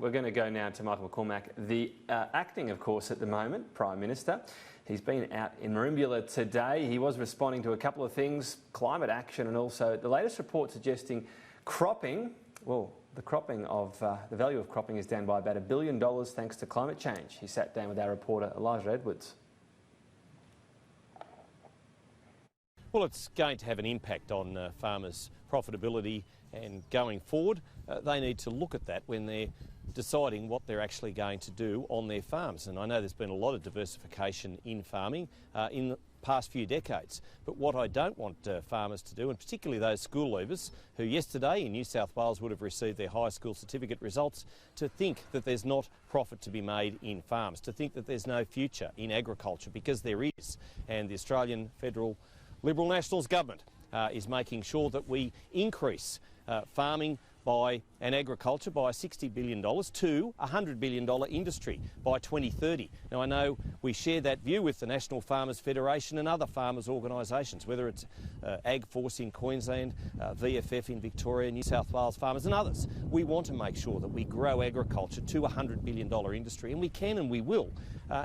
We're going to go now to Michael McCormack, the acting, of course, at the moment, Prime Minister. He's been out in Merimbula today. He was responding to a couple of things, climate action and also the latest report suggesting cropping, well, the value of cropping is down by about $1 billion thanks to climate change. He sat down with our reporter Elijah Edwards. Well, it's going to have an impact on farmers' profitability, and going forward, they need to look at that when they're deciding what they're actually going to do on their farms. And I know there's been a lot of diversification in farming in the past few decades. But what I don't want farmers to do, and particularly those school leavers who yesterday in New South Wales would have received their high school certificate results, to think that there's not profit to be made in farms, to think that there's no future in agriculture, because there is. And the Australian Federal Liberal Nationals government is making sure that we increase farming and agriculture by $60 billion to a $100 billion industry by 2030. Now, I know we share that view with the National Farmers Federation and other farmers' organisations, whether it's AgForce in Queensland, VFF in Victoria, New South Wales Farmers and others. We want to make sure that we grow agriculture to a $100 billion industry, and we can and we will.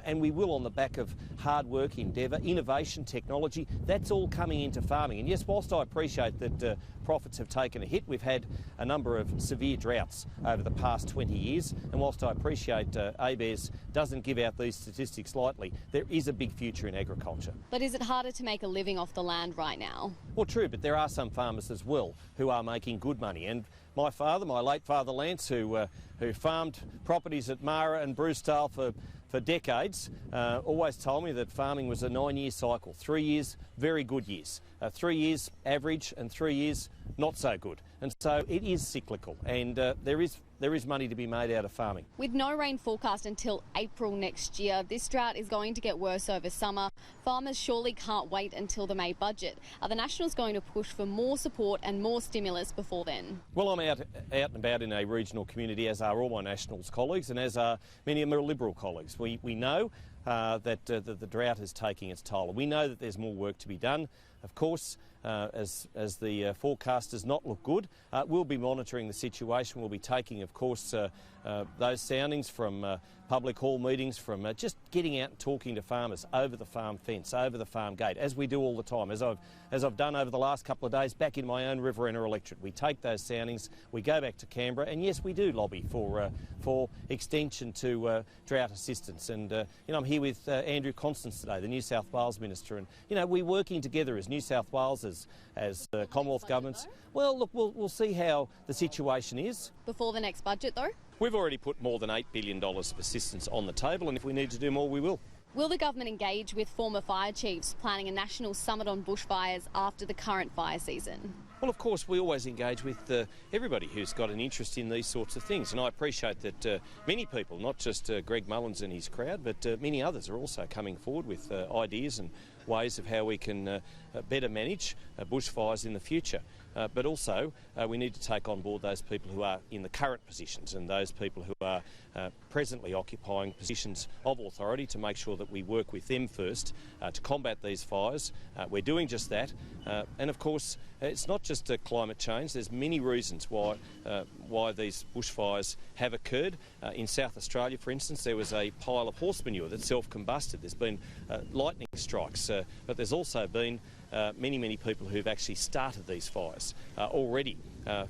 And we will on the back of hard work, endeavour, innovation, technology. That's all coming into farming. And yes, whilst I appreciate that profits have taken a hit, we've had a number of severe droughts over the past 20 years. And whilst I appreciate ABARES doesn't give out these statistics lightly, there is a big future in agriculture. But is it harder to make a living off the land right now? Well, true, but there are some farmers as well who are making good money. And my father, my late father Lance, who farmed properties at Mara and Brucedale for decades, always told me that farming was a 9-year cycle. 3 years, very good years. 3 years average and 3 years not so good. And so it is cyclical, and there is money to be made out of farming. With no rain forecast until April next year, this drought is going to get worse over summer. Farmers surely can't wait until the May budget. Are the Nationals going to push for more support and more stimulus before then? Well, I'm out and about in a regional community, as are all my Nationals colleagues and as are many of my Liberal colleagues. We know that the drought is taking its toll. We know that there's more work to be done. Of course, as the forecast does not look good, we'll be monitoring the situation. We'll be taking, of course, those soundings from public hall meetings, from just getting out and talking to farmers over the farm fence, over the farm gate, as we do all the time, as I've done over the last couple of days back in my own Riverina electorate. We take those soundings, we go back to Canberra, and yes, we do lobby for extension to drought assistance. And I'm here with Andrew Constance today, the New South Wales Minister, and we're working together as New South Wales, as Commonwealth governments. Well, look, we'll see how the situation is. Before the next budget, though? We've already put more than $8 billion of assistance on the table, and if we need to do more, we will. Will the government engage with former fire chiefs planning a national summit on bushfires after the current fire season? Well, of course, we always engage with everybody who's got an interest in these sorts of things, and I appreciate that many people, not just Greg Mullins and his crowd, but many others are also coming forward with ideas and ways of how we can better manage bushfires in the future. But also, we need to take on board those people who are in the current positions and those people who are presently occupying positions of authority, to make sure that we work with them first to combat these fires. We're doing just that. And of course, it's not just climate change. There's many reasons why these bushfires have occurred. In South Australia, for instance, there was a pile of horse manure that self-combusted. There's been lightning strikes, but there's also been many people who've actually started these fires already.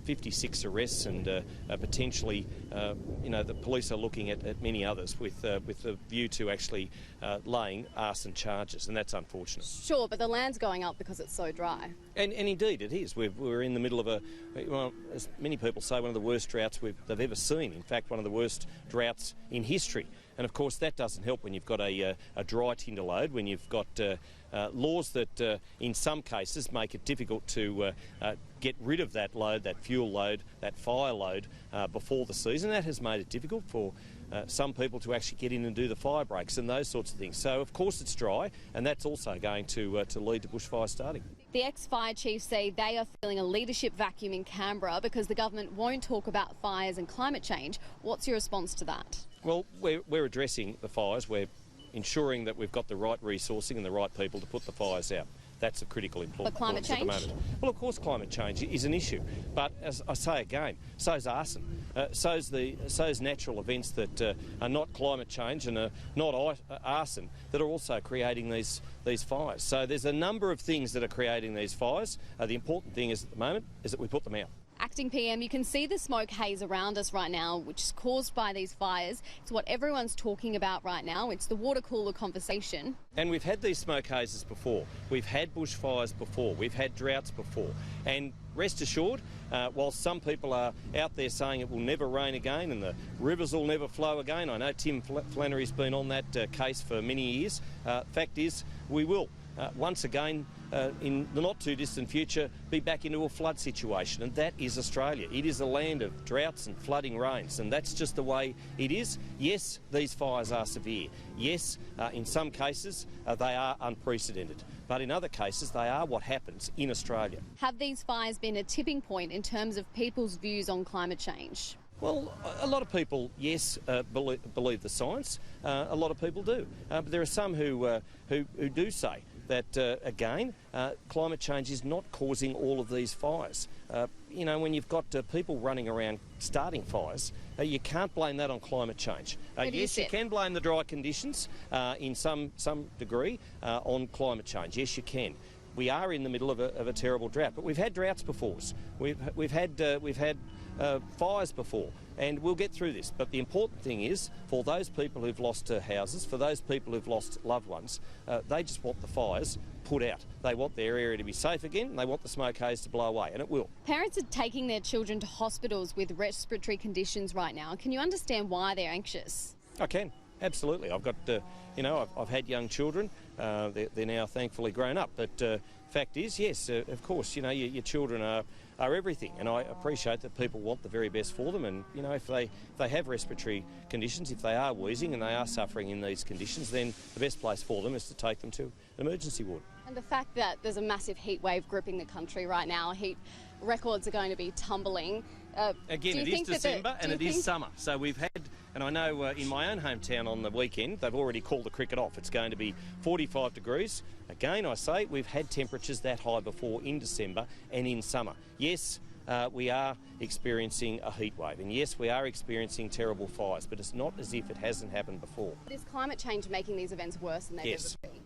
56 arrests, and potentially, the police are looking at many others with the view to actually laying arson charges, and that's unfortunate. Sure, but the land's going up because it's so dry. And indeed it is. We're in the middle of as many people say, one of the worst droughts they've ever seen. In fact, one of the worst droughts in history. And of course, that doesn't help when you've got a dry tinder load, when you've got laws that in some cases make it difficult to get rid of that load, that fuel load, that fire load before the season. That has made it difficult for some people to actually get in and do the fire breaks and those sorts of things. So of course it's dry, and that's also going to lead to bushfires starting. The ex-fire chiefs say they are feeling a leadership vacuum in Canberra because the government won't talk about fires and climate change. What's your response to that? Well, we're addressing the fires. We're ensuring that we've got the right resourcing and the right people to put the fires out. That's of critical importance. But climate at the change? moment. Well, of course, climate change is an issue, but as I say again, so's arson. So's natural events that are not climate change and are not arson that are also creating these fires. So there's a number of things that are creating these fires. The important thing is at the moment is that we put them out. Acting PM, you can see the smoke haze around us right now, which is caused by these fires. It's what everyone's talking about right now. It's the water cooler conversation. And we've had these smoke hazes before. We've had bushfires before. We've had droughts before. And rest assured, while some people are out there saying it will never rain again and the rivers will never flow again, I know Tim Flannery's been on that case for many years. Fact is, we will. Once again, in the not too distant future, be back into a flood situation, and that is Australia. It is a land of droughts and flooding rains, and that's just the way it is. Yes, these fires are severe. Yes, in some cases they are unprecedented, but in other cases they are what happens in Australia. Have these fires been a tipping point in terms of people's views on climate change? Well, a lot of people, yes, believe the science. A lot of people do, but there are some who do say that, again, climate change is not causing all of these fires. You know, when you've got people running around starting fires, you can't blame that on climate change. Yes, you can blame the dry conditions in some degree on climate change. Yes, you can. We are in the middle of a terrible drought, but we've had droughts before. We've had fires before, and we'll get through this. But the important thing is, for those people who've lost houses, for those people who've lost loved ones, they just want the fires put out. They want their area to be safe again, and they want the smoke haze to blow away, and it will. Parents are taking their children to hospitals with respiratory conditions right now. Can you understand why they're anxious? I can. Absolutely. I've got, you know, I've had young children. They're now thankfully grown up. But fact is, yes, of course, you know, your children are everything. And I appreciate that people want the very best for them. And, you know, if they have respiratory conditions, if they are wheezing and they are suffering in these conditions, then the best place for them is to take them to an emergency ward. And the fact that there's a massive heat wave gripping the country right now, heat records are going to be tumbling. Again, it is December and it is summer. So we've had, and I know in my own hometown on the weekend, they've already called the cricket off. It's going to be 45 degrees. Again, I say, we've had temperatures that high before in December and in summer. Yes, we are experiencing a heat wave, and yes, we are experiencing terrible fires, but it's not as if it hasn't happened before. Is climate change making these events worse than they've ever been?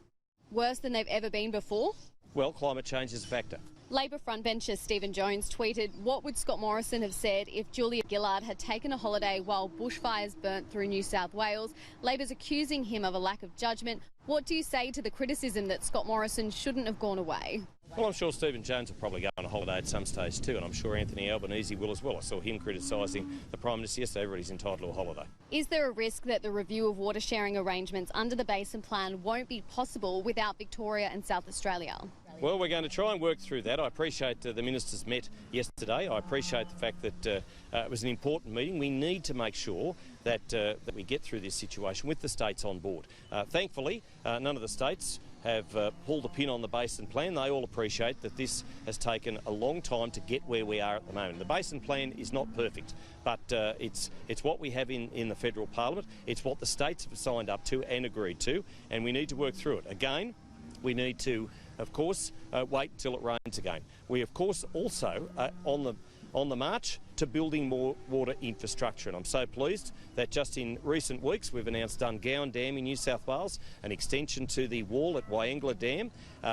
Worse than they've ever been before? Well, climate change is a factor. Labor frontbencher Stephen Jones tweeted, "What would Scott Morrison have said if Julia Gillard had taken a holiday while bushfires burnt through New South Wales? Labor's accusing him of a lack of judgment. What do you say to the criticism that Scott Morrison shouldn't have gone away?" Well, I'm sure Stephen Jones will probably go on a holiday at some stage too, and I'm sure Anthony Albanese will as well. I saw him criticising the Prime Minister yesterday. Everybody's entitled to a holiday. Is there a risk that the review of water sharing arrangements under the Basin Plan won't be possible without Victoria and South Australia? Well, we're going to try and work through that. I appreciate the ministers met yesterday. I appreciate the fact that it was an important meeting. We need to make sure that we get through this situation with the states on board. Thankfully, none of the states have pulled the pin on the Basin Plan. They all appreciate that this has taken a long time to get where we are at the moment. The Basin Plan is not perfect, but it's what we have in the federal parliament. It's what the states have signed up to and agreed to, and we need to work through it. Again, we need to, of course, wait until it rains again. We, of course, also on the march to building more water infrastructure, and I'm so pleased that just in recent weeks we've announced Dungowan Dam in New South Wales, an extension to the wall at Wyangla Dam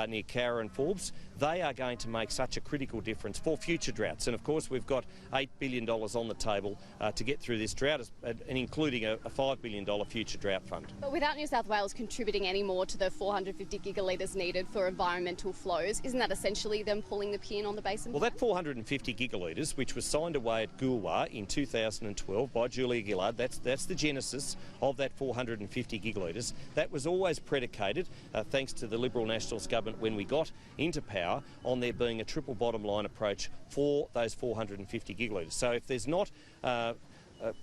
near Cowra and Forbes. They are going to make such a critical difference for future droughts, and of course we've got $8 billion on the table to get through this drought, and including a $5 billion future drought fund. But without New South Wales contributing any more to the 450 gigalitres needed for environmental flows, isn't that essentially them pulling the pin on the Basin Plan? Well, that 450 gigalitres, which was signed away at Goolwa in 2012 by Julia Gillard, that's the genesis of that 450 gigalitres. That was always predicated, thanks to the Liberal Nationalist government when we got into power, on there being a triple bottom line approach for those 450 gigalitres. So if there's not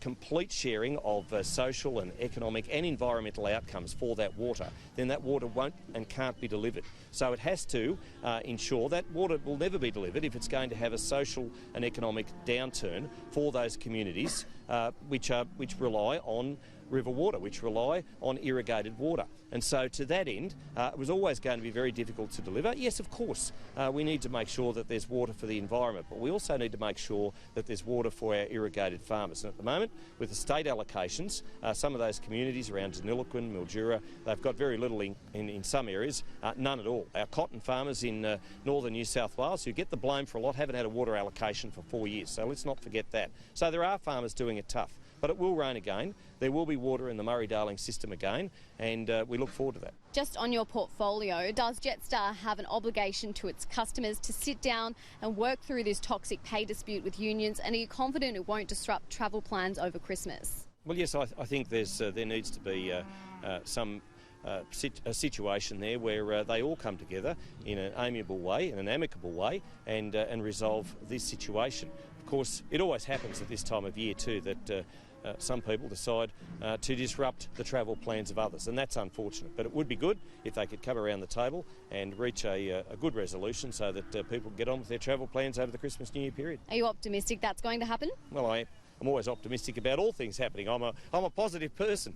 complete sharing of social and economic and environmental outcomes for that water, then that water won't and can't be delivered. So it has to ensure that water will never be delivered if it's going to have a social and economic downturn for those communities which rely on river water, which rely on irrigated water. And so to that end, it was always going to be very difficult to deliver. Yes, of course, we need to make sure that there's water for the environment, but we also need to make sure that there's water for our irrigated farmers. And at the moment, with the state allocations, some of those communities around Deniliquin, Mildura, they've got very little in some areas, none at all. Our cotton farmers in northern New South Wales, who get the blame for a lot, haven't had a water allocation for 4 years, so let's not forget that. So there are farmers doing it tough. But it will rain again. There will be water in the Murray-Darling system again, and we look forward to that. Just on your portfolio, does JETSTAR have an obligation to its customers to sit down and work through this toxic pay dispute with unions, and are you confident it won't disrupt travel plans over Christmas? Well, yes, I think there needs to be a situation there where they all come together in an amiable way, in an amicable way, and resolve this situation. Of course, it always happens at this time of year too that some people decide to disrupt the travel plans of others, and that's unfortunate. But it would be good if they could come around the table and reach a good resolution so that people can get on with their travel plans over the Christmas New Year period. Are you optimistic that's going to happen? Well, I'm always optimistic about all things happening. I'm a positive person.